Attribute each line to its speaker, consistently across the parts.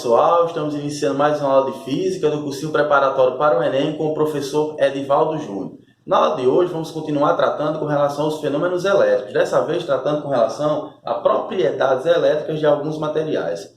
Speaker 1: pessoal, estamos iniciando mais uma aula de Física do cursinho preparatório para o Enem com o professor Edivaldo Júnior. Na aula de hoje vamos continuar tratando com relação aos fenômenos elétricos, dessa vez tratando com relação a propriedades elétricas de alguns materiais.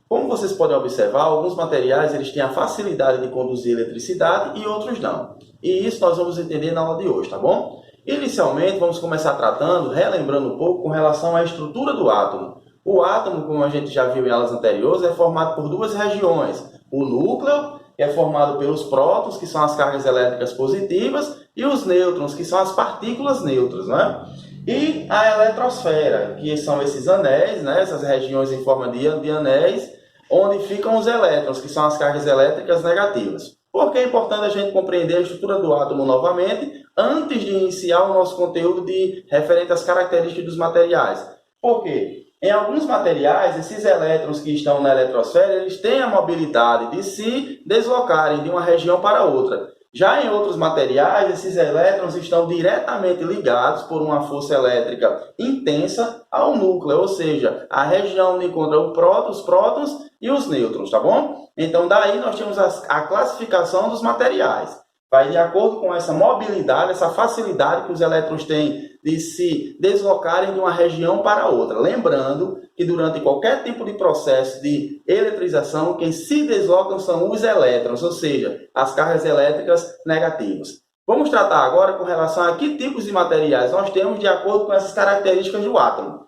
Speaker 1: Como vocês podem observar, alguns materiais eles têm a facilidade de conduzir eletricidade e outros não. E isso nós vamos entender na aula de hoje, tá bom? Inicialmente vamos começar tratando, relembrando um pouco com relação à estrutura do átomo. O átomo, como a gente já viu em aulas anteriores, é formado por duas regiões. O núcleo, que é formado pelos prótons, que são as cargas elétricas positivas, e os nêutrons, que são as partículas neutras, né? E a eletrosfera, que são esses anéis, né? Essas regiões em forma de anéis, onde ficam os elétrons, que são as cargas elétricas negativas. Por que é importante a gente compreender a estrutura do átomo novamente, antes de iniciar o nosso conteúdo referente às características dos materiais? Por quê? Em alguns materiais, esses elétrons que estão na eletrosfera, eles têm a mobilidade de se deslocarem de uma região para outra. Já em outros materiais, esses elétrons estão diretamente ligados por uma força elétrica intensa ao núcleo, ou seja, a região onde encontra os prótons e os nêutrons, tá bom? Então, daí nós temos a classificação dos materiais. Vai de acordo com essa mobilidade, essa facilidade que os elétrons têm de se deslocarem de uma região para outra. Lembrando que durante qualquer tipo de processo de eletrização, quem se deslocam são os elétrons, ou seja, as cargas elétricas negativas. Vamos tratar agora com relação a que tipos de materiais nós temos de acordo com essas características do átomo.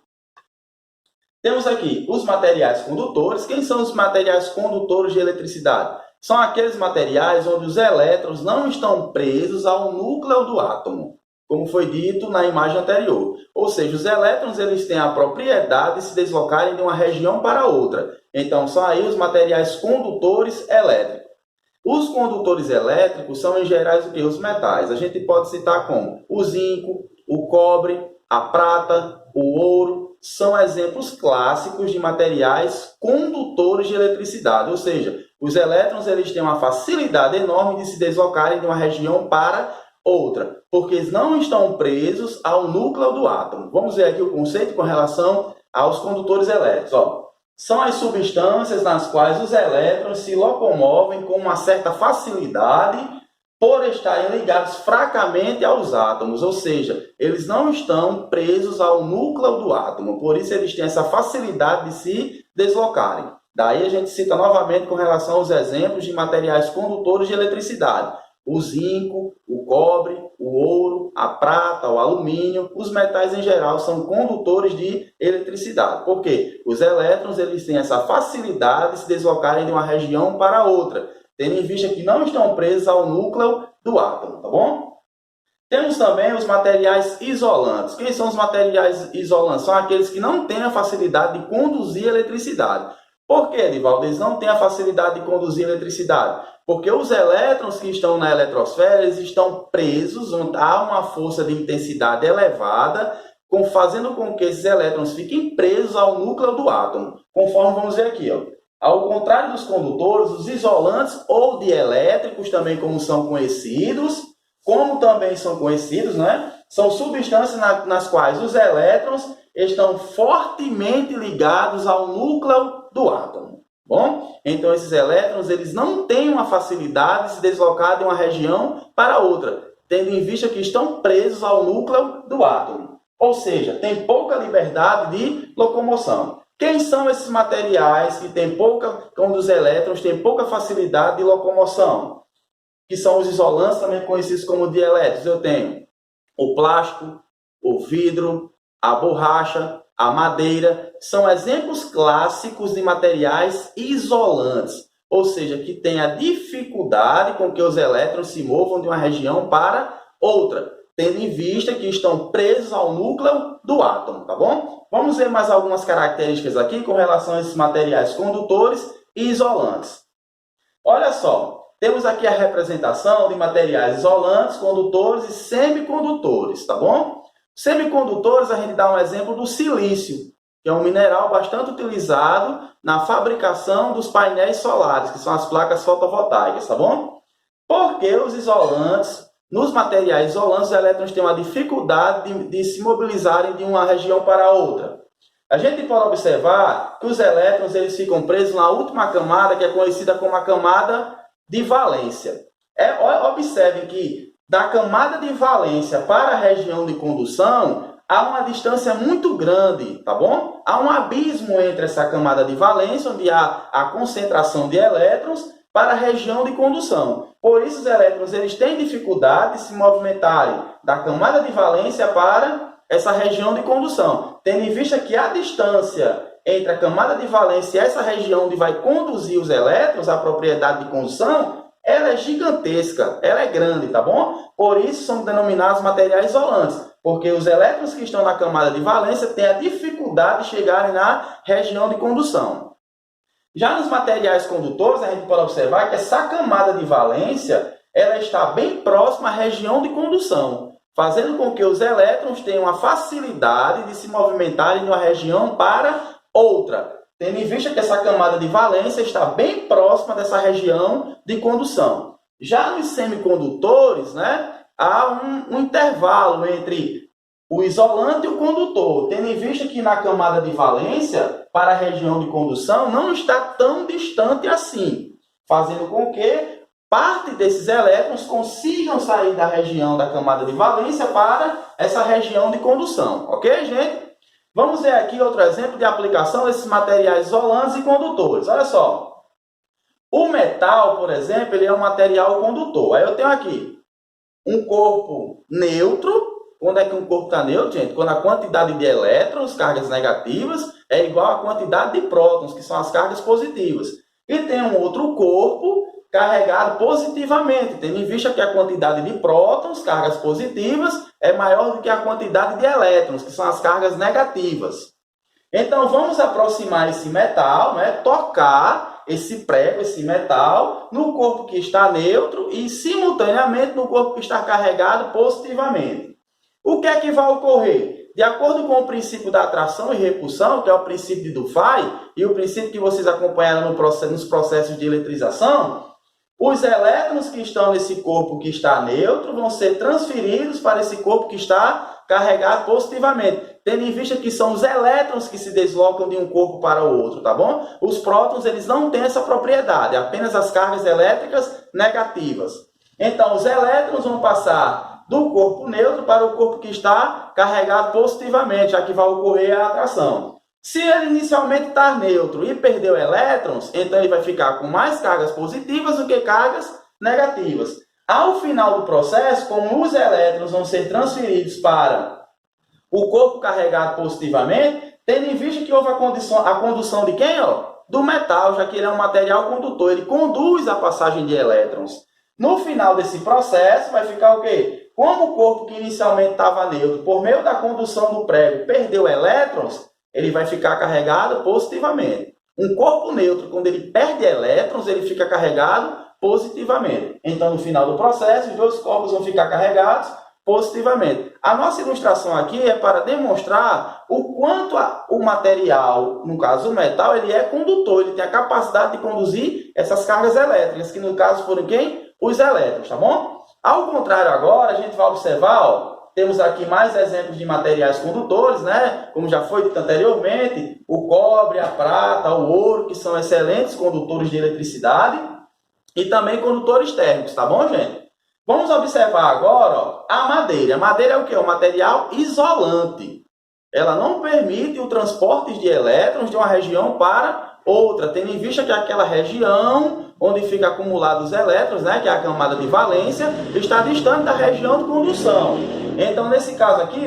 Speaker 1: Temos aqui os materiais condutores. Quem são os materiais condutores de eletricidade? São aqueles materiais onde os elétrons não estão presos ao núcleo do átomo, como foi dito na imagem anterior. Ou seja, os elétrons eles têm a propriedade de se deslocarem de uma região para outra. Então, são aí os materiais condutores elétricos. Os condutores elétricos são, em geral, os metais. A gente pode citar como o zinco, o cobre, a prata, o ouro. São exemplos clássicos de materiais condutores de eletricidade, ou seja, os elétrons eles têm uma facilidade enorme de se deslocarem de uma região para outra, porque eles não estão presos ao núcleo do átomo. Vamos ver aqui o conceito com relação aos condutores elétricos. São as substâncias nas quais os elétrons se locomovem com uma certa facilidade por estarem ligados fracamente aos átomos, ou seja, eles não estão presos ao núcleo do átomo, por isso eles têm essa facilidade de se deslocarem. Daí a gente cita novamente com relação aos exemplos de materiais condutores de eletricidade. O zinco, o cobre, o ouro, a prata, o alumínio, os metais em geral são condutores de eletricidade. Por quê? Os elétrons eles têm essa facilidade de se deslocarem de uma região para outra, tendo em vista que não estão presos ao núcleo do átomo, tá bom? Temos também os materiais isolantes. Quem são os materiais isolantes? São aqueles que não têm a facilidade de conduzir eletricidade. Por que, Edivaldo? Eles não têm a facilidade de conduzir eletricidade? Porque os elétrons que estão na eletrosfera, eles estão presos, há uma força de intensidade elevada, fazendo com que esses elétrons fiquem presos ao núcleo do átomo, conforme vamos ver aqui, Ao contrário dos condutores, os isolantes ou dielétricos, também como também são conhecidos, né? São substâncias nas quais os elétrons estão fortemente ligados ao núcleo do átomo. Bom? Então, esses elétrons eles não têm uma facilidade de se deslocar de uma região para outra, tendo em vista que estão presos ao núcleo do átomo. Ou seja, tem pouca liberdade de locomoção. Quem são esses materiais que onde os elétrons têm pouca facilidade de locomoção? Que são os isolantes, também conhecidos como dielétricos. Eu tenho o plástico, o vidro, a borracha, a madeira. São exemplos clássicos de materiais isolantes, ou seja, que têm a dificuldade com que os elétrons se movam de uma região para outra, tendo em vista que estão presos ao núcleo do átomo, tá bom? Vamos ver mais algumas características aqui com relação a esses materiais condutores e isolantes. Olha só, temos aqui a representação de materiais isolantes, condutores e semicondutores, tá bom? Semicondutores, a gente dá um exemplo do silício, que é um mineral bastante utilizado na fabricação dos painéis solares, que são as placas fotovoltaicas, tá bom? Porque os isolantes, nos materiais isolantes, os elétrons têm uma dificuldade de se mobilizarem de uma região para outra. A gente pode observar que os elétrons eles ficam presos na última camada, que é conhecida como a camada de valência. Observe que da camada de valência para a região de condução, há uma distância muito grande, tá bom? Há um abismo entre essa camada de valência, onde há a concentração de elétrons, para a região de condução. Por isso, os elétrons eles têm dificuldade de se movimentarem da camada de valência para essa região de condução, tendo em vista que a distância entre a camada de valência e essa região onde vai conduzir os elétrons, a propriedade de condução, ela é gigantesca, ela é grande, tá bom? Por isso são denominados materiais isolantes, porque os elétrons que estão na camada de valência têm a dificuldade de chegarem na região de condução. Já nos materiais condutores, a gente pode observar que essa camada de valência ela está bem próxima à região de condução, fazendo com que os elétrons tenham a facilidade de se movimentarem de uma região para outra, tendo em vista que essa camada de valência está bem próxima dessa região de condução. Já nos semicondutores, né, há um intervalo entre o isolante e o condutor, tendo em vista que na camada de valência, para a região de condução, não está tão distante assim, fazendo com que parte desses elétrons consigam sair da região da camada de valência para essa região de condução. Ok, gente? Vamos ver aqui outro exemplo de aplicação desses materiais isolantes e condutores. Olha só. O metal, por exemplo, ele é um material condutor. Aí eu tenho aqui um corpo neutro. Quando é que um corpo está neutro, gente? Quando a quantidade de elétrons, cargas negativas, é igual à quantidade de prótons, que são as cargas positivas. E tem um outro corpo carregado positivamente, tendo em vista que a quantidade de prótons, cargas positivas, é maior do que a quantidade de elétrons, que são as cargas negativas. Então, vamos aproximar esse metal, né? Tocar esse prego, esse metal, no corpo que está neutro e, simultaneamente, no corpo que está carregado positivamente. O que é que vai ocorrer? De acordo com o princípio da atração e repulsão, que é o princípio de Dufay, e o princípio que vocês acompanharam nos processos de eletrização, os elétrons que estão nesse corpo que está neutro vão ser transferidos para esse corpo que está carregado positivamente, tendo em vista que são os elétrons que se deslocam de um corpo para o outro, tá bom? Os prótons, eles não têm essa propriedade, apenas as cargas elétricas negativas. Então, os elétrons vão passar do corpo neutro para o corpo que está carregado positivamente, já que vai ocorrer a atração. Se ele inicialmente está neutro e perdeu elétrons, então ele vai ficar com mais cargas positivas do que cargas negativas. Ao final do processo, como os elétrons vão ser transferidos para o corpo carregado positivamente, tendo em vista que houve a condução de quem? Do metal, já que ele é um material condutor, ele conduz a passagem de elétrons. No final desse processo, vai ficar o quê? Como o corpo que inicialmente estava neutro, por meio da condução do prego, perdeu elétrons, ele vai ficar carregado positivamente. Um corpo neutro, quando ele perde elétrons, ele fica carregado positivamente. Então, no final do processo, os dois corpos vão ficar carregados positivamente. A nossa ilustração aqui é para demonstrar o quanto o material, no caso o metal, ele é condutor, ele tem a capacidade de conduzir essas cargas elétricas, que no caso foram quem? Os elétrons, tá bom? Ao contrário agora, a gente vai observar, temos aqui mais exemplos de materiais condutores, né? Como já foi dito anteriormente, o cobre, a prata, o ouro, que são excelentes condutores de eletricidade e também condutores térmicos, tá bom, gente? Vamos observar agora a madeira. A madeira é o quê? É um material isolante. Ela não permite o transporte de elétrons de uma região para outra, tendo em vista que aquela região onde fica acumulados os elétrons, né, que é a camada de valência, está distante da região de condução. Então, nesse caso aqui,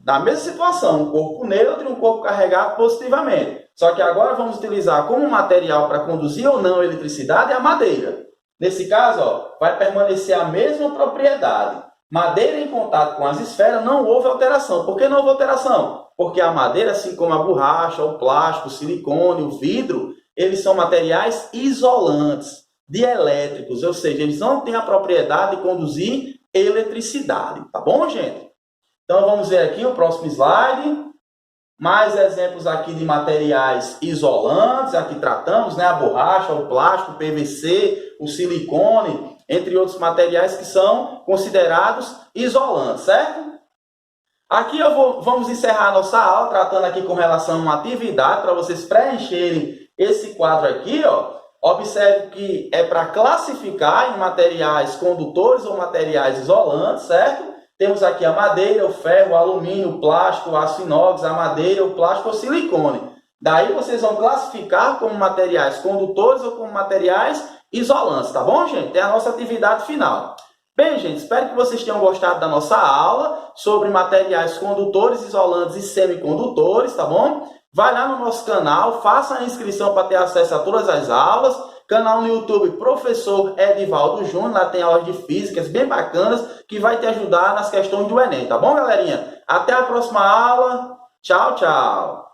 Speaker 1: na mesma situação, um corpo neutro e um corpo carregado positivamente. Só que agora vamos utilizar como material para conduzir ou não a eletricidade a madeira. Nesse caso, vai permanecer a mesma propriedade. Madeira em contato com as esferas não houve alteração. Por que não houve alteração? Porque a madeira, assim como a borracha, o plástico, o silicone, o vidro, eles são materiais isolantes, dielétricos, ou seja, eles não têm a propriedade de conduzir eletricidade. Tá bom, gente? Então, vamos ver aqui o próximo slide. Mais exemplos aqui de materiais isolantes. Aqui tratamos, né, a borracha, o plástico, o PVC, o silicone, entre outros materiais que são considerados isolantes, certo? Aqui vamos encerrar a nossa aula, tratando aqui com relação a uma atividade, para vocês preencherem esse quadro aqui, ó. Observe que é para classificar em materiais condutores ou materiais isolantes, certo? Temos aqui a madeira, o ferro, o alumínio, o plástico, o aço inox, a madeira, o plástico ou silicone. Daí vocês vão classificar como materiais condutores ou como materiais isolantes, tá bom, gente? É a nossa atividade final. Bem, gente, espero que vocês tenham gostado da nossa aula sobre materiais condutores, isolantes e semicondutores, tá bom? Vai lá no nosso canal, faça a inscrição para ter acesso a todas as aulas. Canal no YouTube Professor Edivaldo Júnior, lá tem aulas de físicas bem bacanas que vai te ajudar nas questões do Enem, tá bom, galerinha? Até a próxima aula. Tchau, tchau.